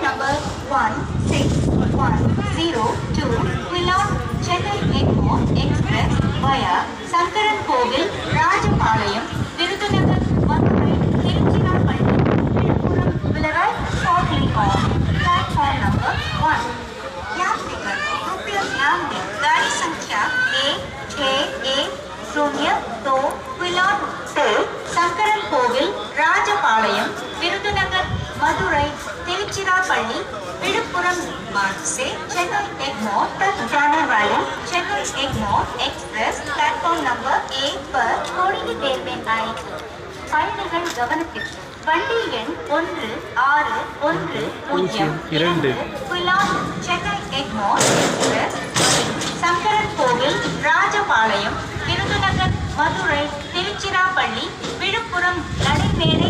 number 1610 will on Chennai Egmore Express via Sankaran Kovil, Rajapalayam, Virudhunagar, Madurai, Tiruchirappalli, Viluppuram will arrive shortly on platform number 1. यात्रिकर कृपया ध्यान दें, गाड़ी संख्या A6A02 will on Sankaran Kovil, Rajapalayam, Virudhunagar, Madurai, Tiruchirappalli, Viluppuram मार्ग से चेन्नई एग्मोर तक जाने वाले Chennai Egmore express platform number 1 पर थोड़ी ही देर में आएगी. பயணிகள் கவனத்திற்கு வண்டி எண் 1610 புலான் சென்னை எக்மோர் எக்ஸ்பிரஸ் சங்கரன் கோவில், ராஜபாளையம், விருதுநகர், மதுரை, திருச்சிராப்பள்ளி, விழுப்புரம் நடைமேடை